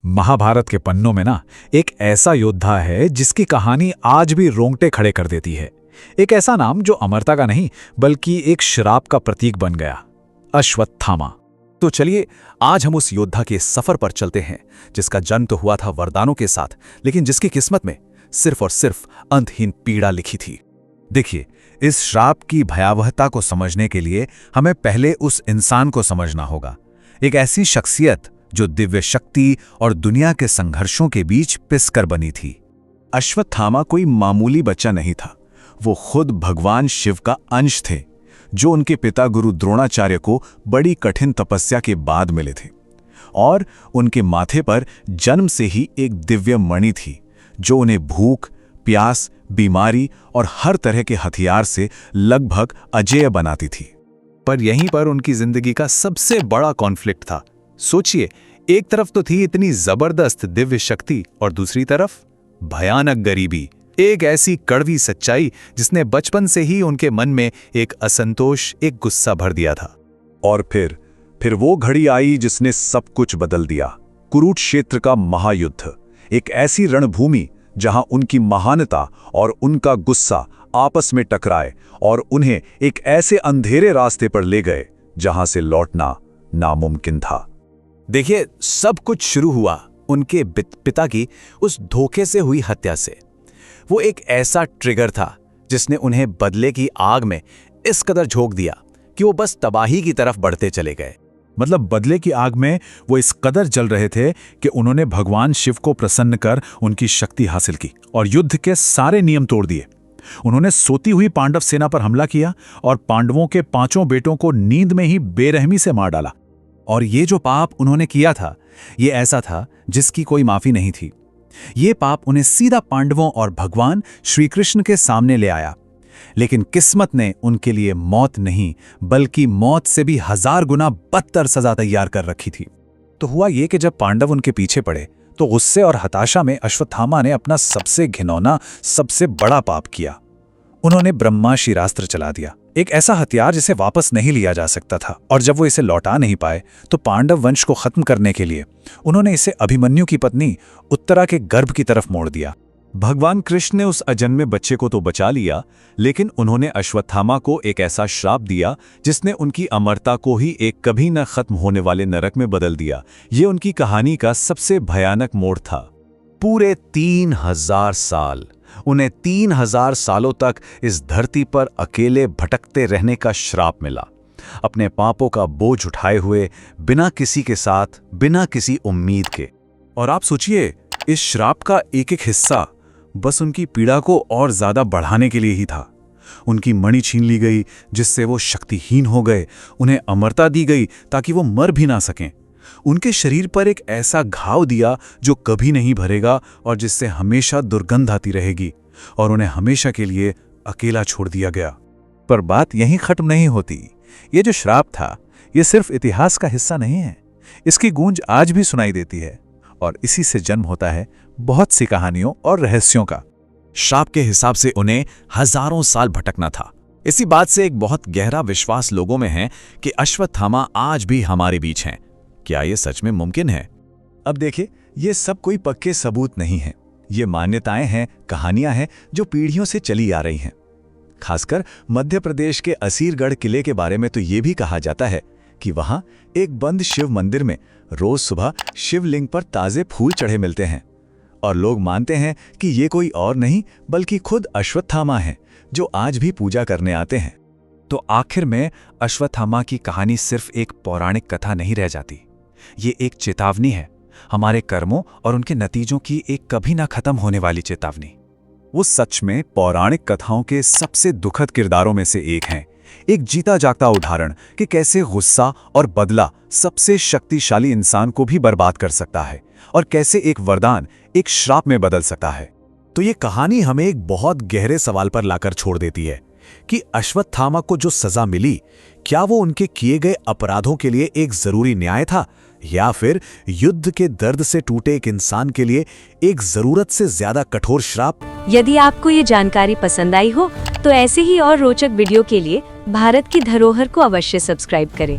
महाभारत के पन्नों में ना एक ऐसा योद्धा है जिसकी कहानी आज भी रोंगटे खड़े कर देती है। एक ऐसा नाम जो अमरता का नहीं बल्कि एक श्राप का प्रतीक बन गया, अश्वत्थामा। तो चलिए आज हम उस योद्धा के सफर पर चलते हैं जिसका जन्म तो हुआ था वरदानों के साथ, लेकिन जिसकी किस्मत में सिर्फ और सिर्फ अंतहीन पीड़ा लिखी थी। देखिए, इस श्राप की भयावहता को समझने के लिए हमें पहले उस इंसान को समझना होगा। एक ऐसी शख्सियत जो दिव्य शक्ति और दुनिया के संघर्षों के बीच पिसकर बनी थी। अश्वत्थामा कोई मामूली बच्चा नहीं था, वो खुद भगवान शिव का अंश थे, जो उनके पिता गुरु द्रोणाचार्य को बड़ी कठिन तपस्या के बाद मिले थे। और उनके माथे पर जन्म से ही एक दिव्य मणि थी जो उन्हें भूख, प्यास, बीमारी और हर तरह के हथियार से लगभग अजेय बनाती थी। पर यहीं पर उनकी जिंदगी का सबसे बड़ा कॉन्फ्लिक्ट था। सोचिए, एक तरफ तो थी इतनी जबरदस्त दिव्य शक्ति और दूसरी तरफ भयानक गरीबी, एक ऐसी कड़वी सच्चाई जिसने बचपन से ही उनके मन में एक असंतोष, एक गुस्सा भर दिया था। और फिर वो घड़ी आई जिसने सब कुछ बदल दिया। कुरुक्षेत्र का महायुद्ध, एक ऐसी रणभूमि जहां उनकी महानता और उनका गुस्सा आपस में टकराए और उन्हें एक ऐसे अंधेरे रास्ते पर ले गए जहां से लौटना नामुमकिन था। देखिए, सब कुछ शुरू हुआ उनके पिता की उस धोखे से हुई हत्या से। वो एक ऐसा ट्रिगर था जिसने उन्हें बदले की आग में इस कदर झोंक दिया कि वो बस तबाही की तरफ बढ़ते चले गए। मतलब बदले की आग में वो इस कदर जल रहे थे कि उन्होंने भगवान शिव को प्रसन्न कर उनकी शक्ति हासिल की और युद्ध के सारे नियम तोड़ दिए। उन्होंने सोती हुई पांडव सेना पर हमला किया और पांडवों के 5 बेटों को नींद में ही बेरहमी से मार डाला। और ये जो पाप उन्होंने किया था, ये ऐसा था जिसकी कोई माफी नहीं थी। ये पाप उन्हें सीधा पांडवों और भगवान श्री कृष्ण के सामने ले आया। लेकिन किस्मत ने उनके लिए मौत नहीं बल्कि मौत से भी 1000 गुना बदतर सजा तैयार कर रखी थी। तो हुआ ये कि जब पांडव उनके पीछे पड़े तो गुस्से और हताशा में अश्वत्थामा ने अपना सबसे घिनौना, सबसे बड़ा पाप किया। उन्होंने ब्रह्माशिरास्त्र चला दिया, एक ऐसा हथियार जिसे वापस नहीं लिया जा सकता था। और जब वो इसे लौटा नहीं पाए तो पांडव वंश को खत्म करने के लिए उन्होंने इसे अभिमन्यु की पत्नी उत्तरा के गर्भ की तरफ मोड़ दिया। भगवान कृष्ण ने उस अजन्मे बच्चे को तो बचा लिया, लेकिन उन्होंने अश्वत्थामा को एक ऐसा श्राप दिया जिसने उनकी अमरता को ही एक कभी न खत्म होने वाले नरक में बदल दिया। ये उनकी कहानी का सबसे भयानक मोड़ था। पूरे 3000 साल, उन्हें 3000 सालों तक इस धरती पर अकेले भटकते रहने का श्राप मिला, अपने पापों का बोझ उठाए हुए, बिना किसी के साथ, बिना किसी उम्मीद के। और आप सोचिए, इस श्राप का एक एक हिस्सा बस उनकी पीड़ा को और ज्यादा बढ़ाने के लिए ही था। उनकी मणि छीन ली गई जिससे वो शक्तिहीन हो गए, उन्हें अमरता दी गई ताकि वो मर भी ना सकें। उनके शरीर पर एक ऐसा घाव दिया जो कभी नहीं भरेगा और जिससे हमेशा दुर्गंध आती रहेगी, और उन्हें हमेशा के लिए अकेला छोड़ दिया गया। पर बात यहीं खत्म नहीं होती। ये जो श्राप था, ये सिर्फ इतिहास का हिस्सा नहीं है, इसकी गूंज आज भी सुनाई देती है और इसी से जन्म होता है बहुत सी कहानियों और रहस्यों का। श्राप के हिसाब से उन्हें हजारों साल भटकना था। इसी बात से एक बहुत गहरा विश्वास लोगों में है कि अश्वत्थामा आज भी हमारे बीच हैं। क्या ये सच में मुमकिन है? अब देखिए, ये सब कोई पक्के सबूत नहीं है। ये मान्यताएं हैं, कहानियां हैं जो पीढ़ियों से चली आ रही हैं। खासकर मध्य प्रदेश के असीरगढ़ किले के बारे में तो ये भी कहा जाता है कि वहां एक बंद शिव मंदिर में रोज सुबह शिवलिंग पर ताजे फूल चढ़े मिलते हैं, और लोग मानते हैं कि ये कोई और नहीं बल्कि खुद अश्वत्थामा है जो आज भी पूजा करने आते हैं। तो आखिर में अश्वत्थामा की कहानी सिर्फ एक पौराणिक कथा नहीं रह जाती। ये एक चेतावनी है, हमारे कर्मों और उनके नतीजों की एक कभी ना खत्म होने वाली चेतावनी। वो सच में पौराणिक कथाओं के सबसे दुखद किरदारों में से एक हैं, एक जीता जागता उदाहरण कि कैसे गुस्सा और बदला सबसे शक्तिशाली इंसान को भी बर्बाद कर सकता है और कैसे एक वरदान एक श्राप में बदल सकता है। तो ये कहानी हमें एक बहुत गहरे सवाल पर लाकर छोड़ देती है कि अश्वत्थामा को जो सजा मिली, क्या वो उनके किए गए अपराधों के लिए एक जरूरी न्याय था, या फिर युद्ध के दर्द से टूटे एक इंसान के लिए एक जरूरत से ज्यादा कठोर श्राप? यदि आपको ये जानकारी पसंद आई हो तो ऐसे ही और रोचक वीडियो के लिए भारत की धरोहर को अवश्य सब्सक्राइब करें।